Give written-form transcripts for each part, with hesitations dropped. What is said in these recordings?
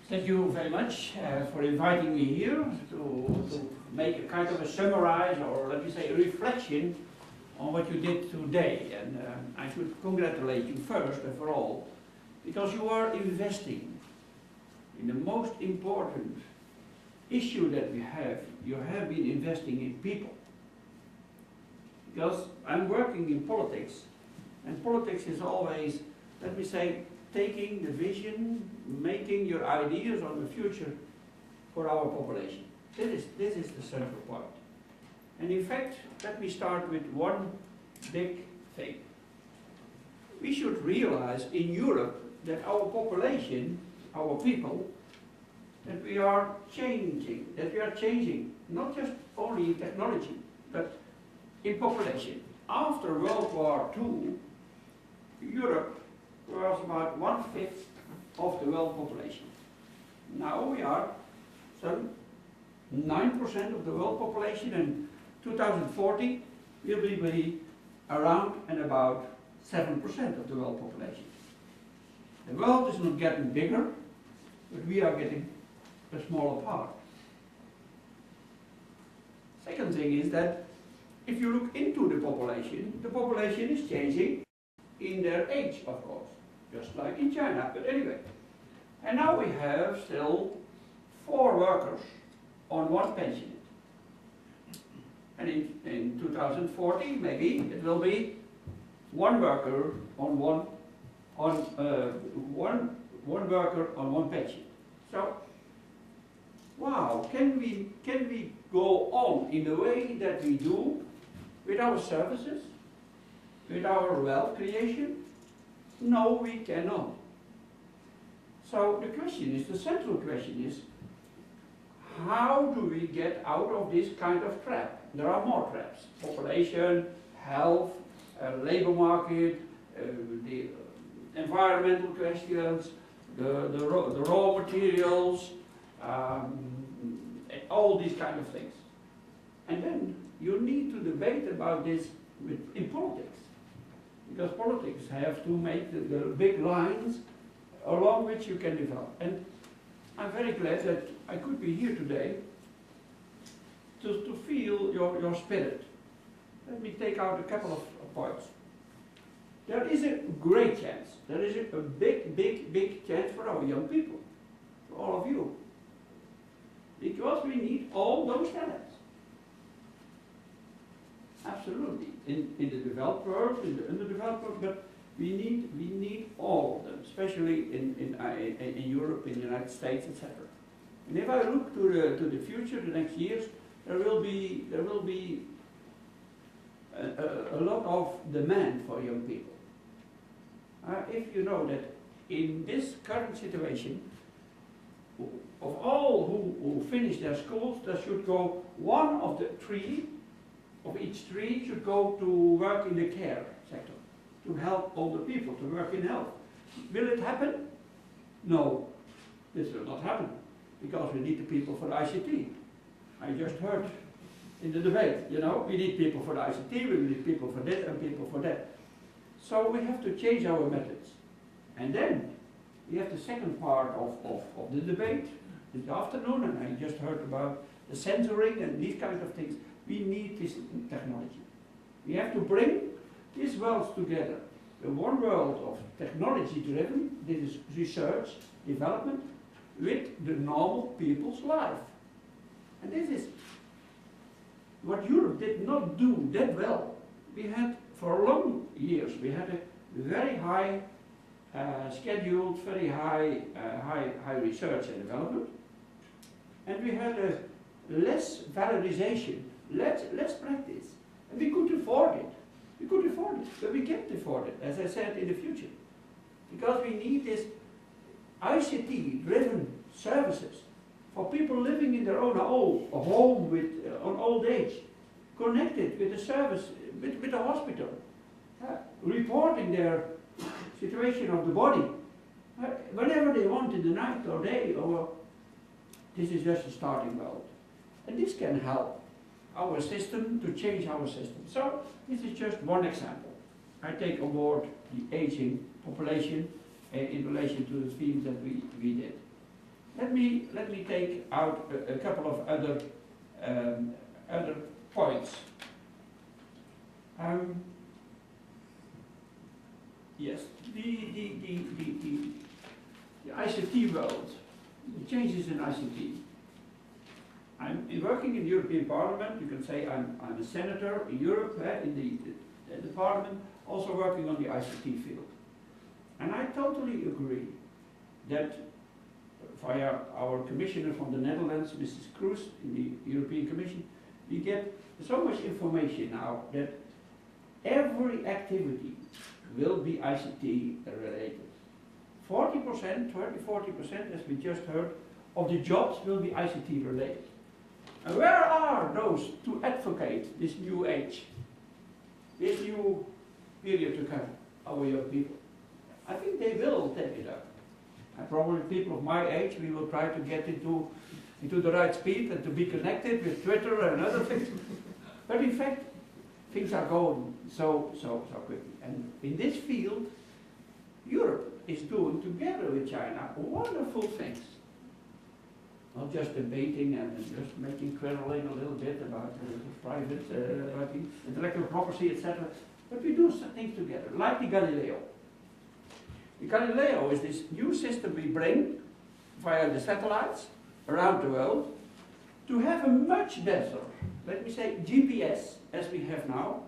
Thank you very much for inviting me here to make a kind of a summarize, or let me say a reflection on what you did today. And I should congratulate you first and for all, because you are investing in the most important issue that we have. You have been investing in people. Because I'm working in politics, and politics is always, let me say, taking the vision, making your ideas on the future for our population. This is the central point. And in fact, let me start with one big thing. We should realize in Europe that our population, our people, that we are changing, not just only in technology, but in population. After World War II, Europe was about 1/5 of the world population. Now we are some 9% of the world population, and 2040 will be around and about 7% of the world population. The world is not getting bigger, but we are getting a smaller part. Second thing is that if you look into the population is changing in their age, of course, just like in China, but anyway. And now we have still 4 workers on 1 pensionate. And in 2040, maybe it will be 1 worker on one worker on 1 pension. So, wow, can we go on in the way that we do with our services, with our wealth creation? No, we cannot. So the central question is, how do we get out of this kind of trap? There are more traps: population, health, labor market, the environmental questions, the raw materials, all these kind of things. And then you need to debate about this in politics, because politics have to make the big lines along which you can develop. And I'm very glad that I could be here today to feel your spirit. Let me take out a couple of points. There is a great chance, there is a big chance for our young people, for all of you, because we need all those talents. Absolutely, in the developed world, in the underdeveloped world, but we need all of them, especially in Europe, in the United States, etc. And if I look to the future, the next years, there will be a lot of demand for young people. If you know that in this current situation, of all who finish their schools, there should go 1 of the 3 of each 3 should go to work in the care sector, to help older people, to work in health. Will it happen? No, this will not happen, because we need the people for the ICT. I just heard in the debate, we need people for the ICT, we need people for this and people for that. So we have to change our methods. And then we have the second part of the debate this afternoon, and I just heard about the censoring and these kind of things. We need this technology. We have to bring these worlds together. The one world of technology driven, this is research, development, with the normal people's life. And this is what Europe did not do that well. We had, for long years, we had a very high scheduled, very high research and development. And we had a less valorization, less practice. And we could afford it. We could afford it, but we can't afford it, as I said, in the future. Because we need this ICT-driven services for people living in their own home on old age, connected with the service, with the hospital, reporting their situation of the body, whenever they want in the night or day, this is just a starting world. And this can help our system to change our system. So this is just one example. I take on board the aging population in relation to the themes that we did. Let me take out a couple of other points. Yes, the ICT world, the changes in ICT. I'm working in the European Parliament. You can say I'm a senator in Europe, in the Parliament, also working on the ICT field. And I totally agree that via our commissioner from the Netherlands, Mrs. Kroes, in the European Commission, we get so much information now that every activity will be ICT related. 40%, 40%, as we just heard, of the jobs will be ICT related. And where are those to advocate this new age, this new period to come, our young people? I think they will take it up. And probably people of my age, we will try to get into the right speed and to be connected with Twitter and other things. But in fact, things are going so quickly. And in this field, Europe is doing together with China wonderful things. Not just debating and just making quarreling a little bit about private intellectual property, etc. But we do some things together, like the Galileo. The Galileo is this new system we bring via the satellites around the world to have a much better, let me say, GPS as we have now,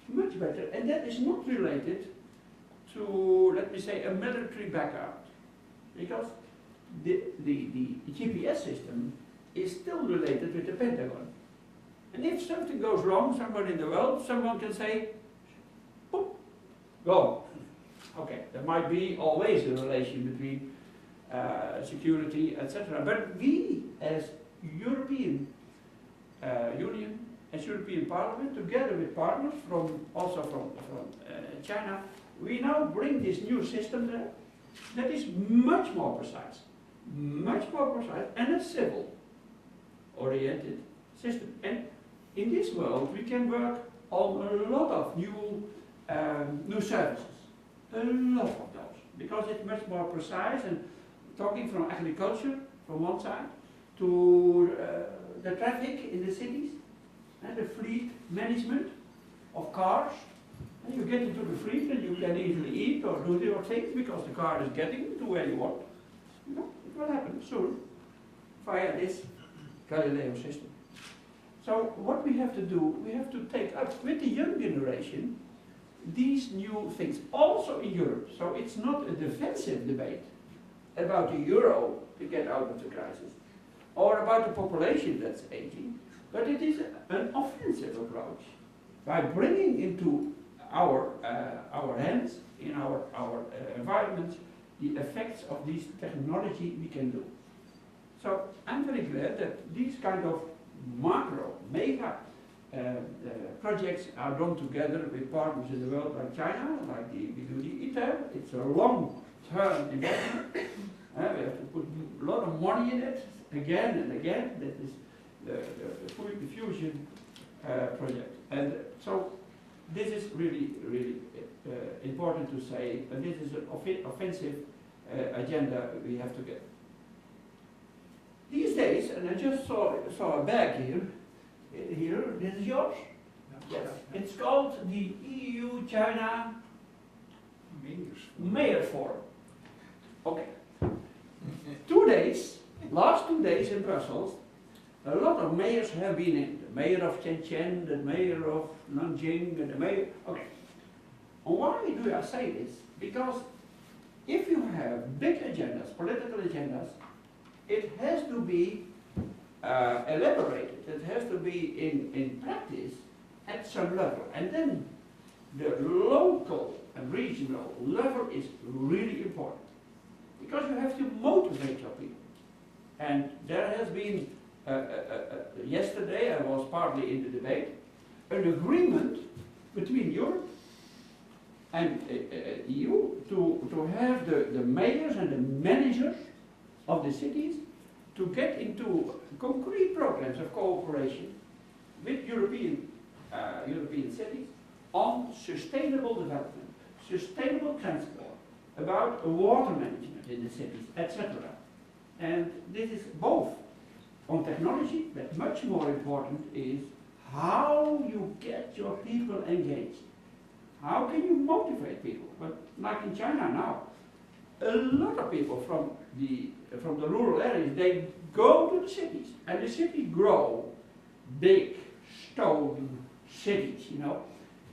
much better, and that is not related to, let me say, a military background, because the GPS system is still related with the Pentagon. And if something goes wrong somewhere in the world, someone can say, boop, go. Okay, there might be always a relation between security, etc. But we, as European Union, as European Parliament, together with partners also from China, we now bring this new system there that is much more precise, and a civil-oriented system. And in this world, we can work on a lot of new services. A lot of those, because it's much more precise, and talking from agriculture from one side to the traffic in the cities and the fleet management of cars. And you get into the fleet and you can easily eat or do your things because the car is getting to where you want. You know, it will happen soon via this Galileo system. So what we have to do, we have to take up with the young generation these new things, also in Europe. So it's not a defensive debate about the euro to get out of the crisis, or about the population that's aging, but it is an offensive approach by bringing into our hands, in our environments, the effects of this technology we can do. So I'm very glad that these kind of macro, mega projects are done together with partners in the world like China, like we do the ITER. It's a long-term investment. We have to put a lot of money in it, again and again. That is the fusion project. And so this is really important to say, and this is an offensive agenda we have to get. These days, and I just saw a bag here, this is yours? Yes. It's called the EU-China Mayor Forum. Okay. 2 days, last 2 days in Brussels, a lot of mayors have been in. The mayor of Shenzhen, the mayor of Nanjing, and the mayor. Okay. And why do I say this? Because if you have big agendas, political agendas, it has to be elaborated. It has to be in practice at some level. And then the local and regional level is really important. Because you have to motivate your people. And there has been, yesterday I was partly in the debate, an agreement between Europe and EU to have the mayors and the managers of the cities to get into concrete programs of cooperation with European cities on sustainable development, sustainable transport, about water management in the cities, etc. And this is both on technology, but much more important is how you get your people engaged. How can you motivate people? But like in China now, a lot of people from the rural areas, they go to the cities, and the cities grow big stone cities, you know.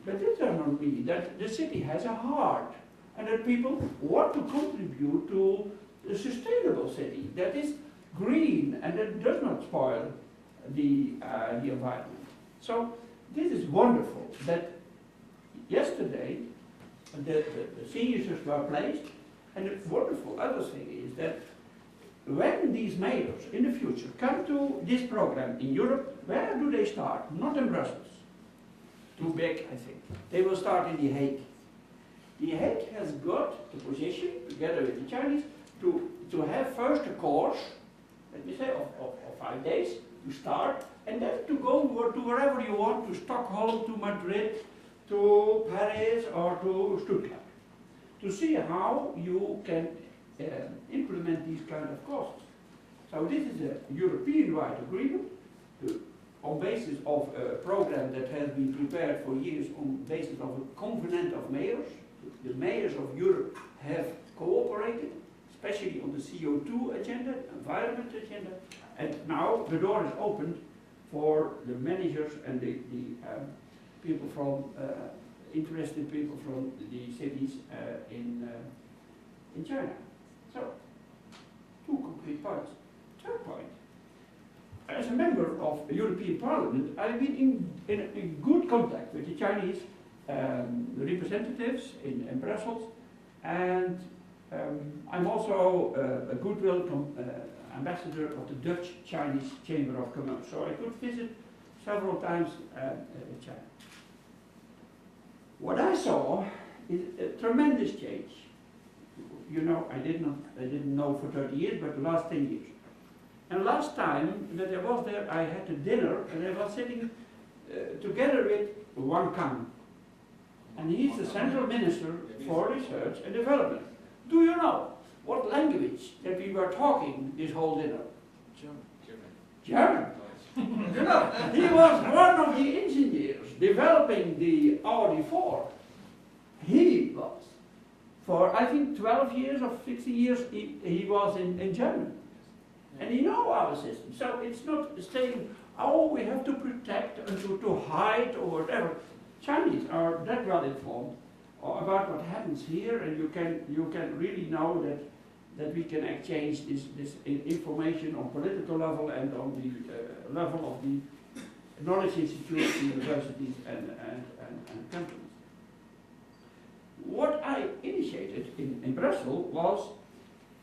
But this does not mean that the city has a heart, and that people want to contribute to a sustainable city that is green and that does not spoil the environment. So this is wonderful that yesterday the seniors were placed, and the wonderful other thing is that when these mayors in the future come to this program in Europe, where do they start? Not in Brussels. Too big, I think. They will start in The Hague. The Hague has got the position, together with the Chinese, to have first a course, let me say, of 5 days, to start, and then to go to wherever you want, to Stockholm, to Madrid, to Paris, or to Stuttgart, to see how you can implement these kind of courses. So this is a European-wide agreement on basis of a program that has been prepared for years on basis of a covenant of mayors. The mayors of Europe have cooperated, especially on the CO2 agenda, environment agenda, and now the door is opened for the managers and the people from, interested people from the cities in China. So, 2 concrete points. Third point, as a member of the European Parliament, I've been in good contact with the Chinese representatives in Brussels, and I'm also a goodwill ambassador of the Dutch-Chinese Chamber of Commerce, so I could visit several times China. What I saw is a tremendous change. You know, I didn't know for 30 years, but the last 10 years. And last time that I was there, I had a dinner, and I was sitting together with Wang Kang. And he's the Central Minister for Research and Development. Do you know what language that we were talking this whole dinner? German. You know, he was one of the engineers developing the Audi 4. He was. For I think 12 years or 60 years he was in Germany. And he knows our system. So it's not saying, oh, we have to protect and to hide or whatever. Chinese are that well informed about what happens here, and you can really know that we can exchange this information on political level and on the level of the knowledge institutes, universities and companies. What I initiated in Brussels was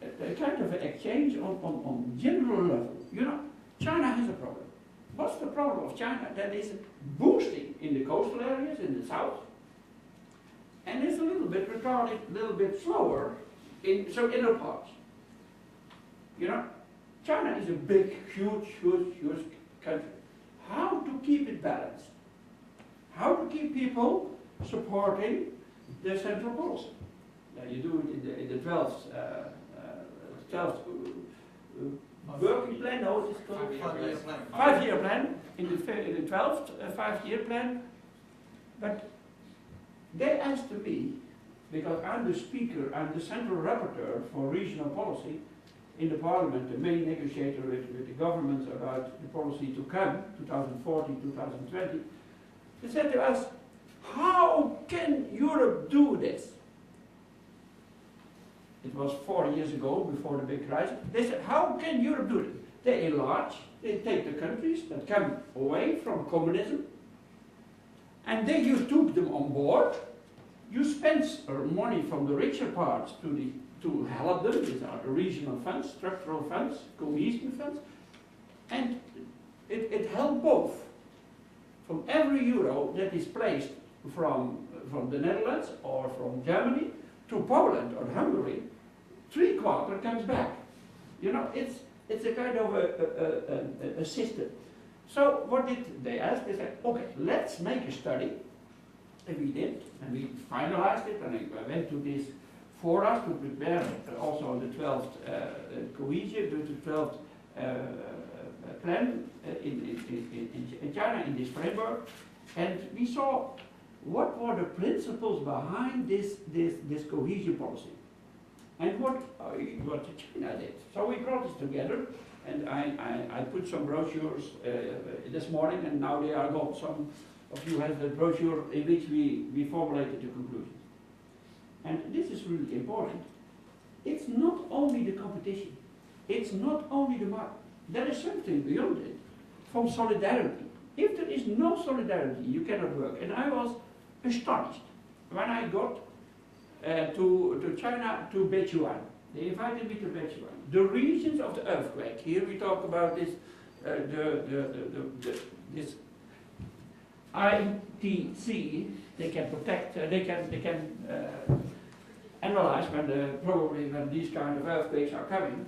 a kind of an exchange on general level. You know, China has a problem. What's the problem of China? That is boosting in the coastal areas in the south, and it's a little bit retarded, a little bit slower in some inner parts. You know, China is a big, huge country. How to keep it balanced? How to keep people supporting the central policy? You do it in the 12th working plan, no, it is called? 5-year plan. 5-year plan, in the 12th 5-year plan. But they asked me, because I'm the speaker, I'm the central rapporteur for regional policy in the parliament, the main negotiator with the governments about the policy to come, 2014, 2020. They said to us, how can Europe do this? It was 4 years ago, before the big crisis. They said, how can Europe do it? They enlarge, they take the countries that come away from communism, and then you took them on board. You spent money from the richer parts to help them. These are the regional funds, structural funds, cohesion funds, and it helped both. From every euro that is placed from the Netherlands or from Germany to Poland or Hungary, 3/4 comes back. You know, it's a kind of a system. So what did they ask? They said, okay, let's make a study. And we did, and we finalized it, and I went to this for us to prepare also the 12th cohesion, the 12th plan in China in this framework, and we saw what were the principles behind this cohesion policy, and what China did. So we brought this together, and I put some brochures this morning, and now they are gone. Some of you have the brochure in which we formulated the conclusions. And this is really important. It's not only the competition. It's not only the market. There is something beyond it, from solidarity. If there is no solidarity, you cannot work. And I was astonished when I got to China, to Bechuan. They invited me to Bechuan. The regions of the earthquake. Here we talk about this, this ITC. They can protect. They can analyze probably when these kind of earthquakes are coming,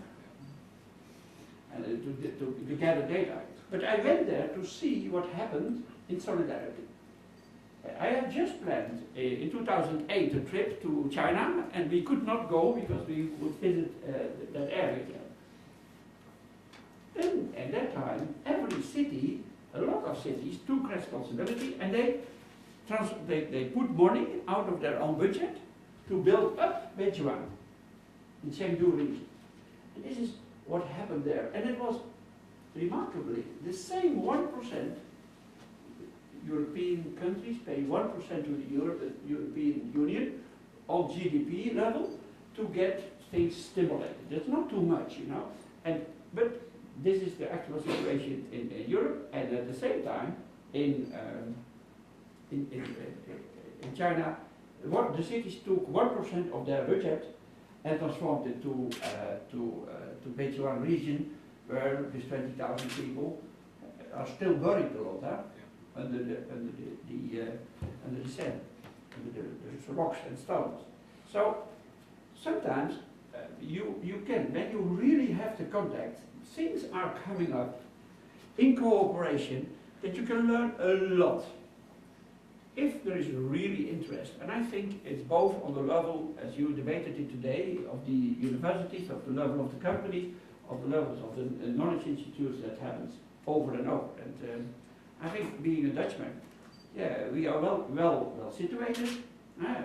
and to gather data. But I went there to see what happened in solidarity. I had just planned in 2008 a trip to China, and we could not go because we would visit that area. Then at that time, every city, a lot of cities, took responsibility, and they put money out of their own budget to build up Bechuan in Chengdu region. And this is what happened there. And it was remarkably the same 1%. European countries pay 1% to the European Union on GDP level to get things stimulated. That's not too much, you know. But this is the actual situation in Europe, and at the same time in China, the cities took 1% of their budget and transformed it to Bechuan region, where these 20,000 people are still buried a lot, huh? Under the sand, under the rocks and stones. So sometimes you can, when you really have the contact, things are coming up in cooperation that you can learn a lot if there is really interest. And I think it's both on the level, as you debated it today, of the universities, of the level of the companies, of the levels of the knowledge institutes. That happens over and over. And I think, being a Dutchman, yeah, we are well situated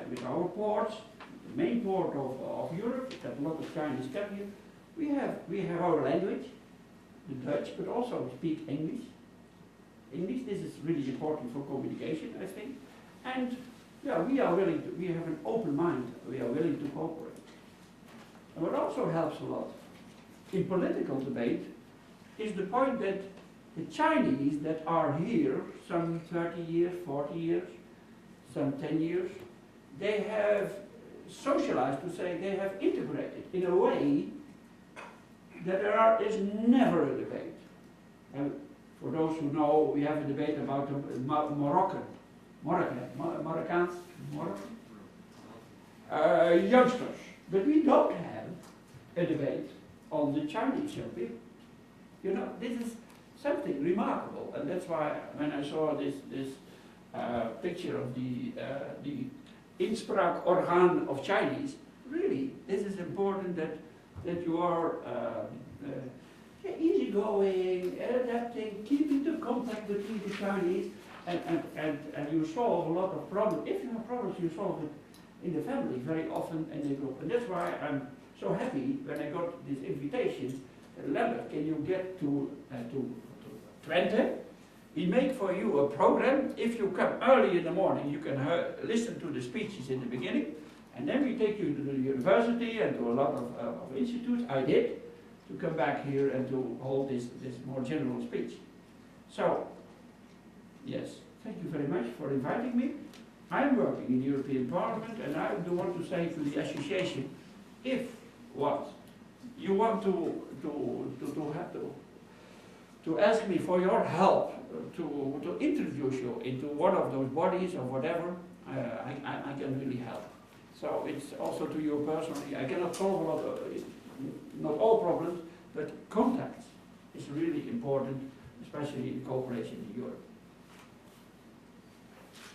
with our ports, the main port of Europe, that a lot of Chinese come here. We have our language, the Dutch, but also we speak English. This is really important for communication, I think. And yeah, we are willing to, we have an open mind, we are willing to cooperate. And what also helps a lot in political debate is the point that the Chinese that are here, some 30 years, 40 years, some 10 years, they have socialized, to say they have integrated in a way that there is never a debate. And for those who know, we have a debate about the Moroccans youngsters, but we don't have a debate on the Chinese young people. You know, this is something remarkable, and that's why when I saw this picture of the Inspraakorgaan of Chinese, really, this is important that you are easygoing, adapting, keeping the contact between the Chinese, and you solve a lot of problems. If you have problems, you solve it in the family very often in the group, and that's why I'm so happy when I got this invitation. Lambert, can you get to Twente? We make for you a program. If you come early in the morning, you can listen to the speeches in the beginning, and then we take you to the university and to a lot of institutes. I did, to come back here and to hold this more general speech. So, yes, thank you very much for inviting me. I'm working in the European Parliament, and I do want to say to the association, if what you want to ask me for your help to introduce you into one of those bodies or whatever, I can really help. So it's also to you personally. I cannot solve a lot of, not all problems, but contacts is really important, especially in cooperation in Europe.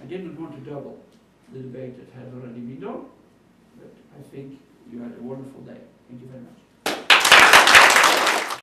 I didn't want to double the debate that has already been done, but I think you had a wonderful day. Thank you very much.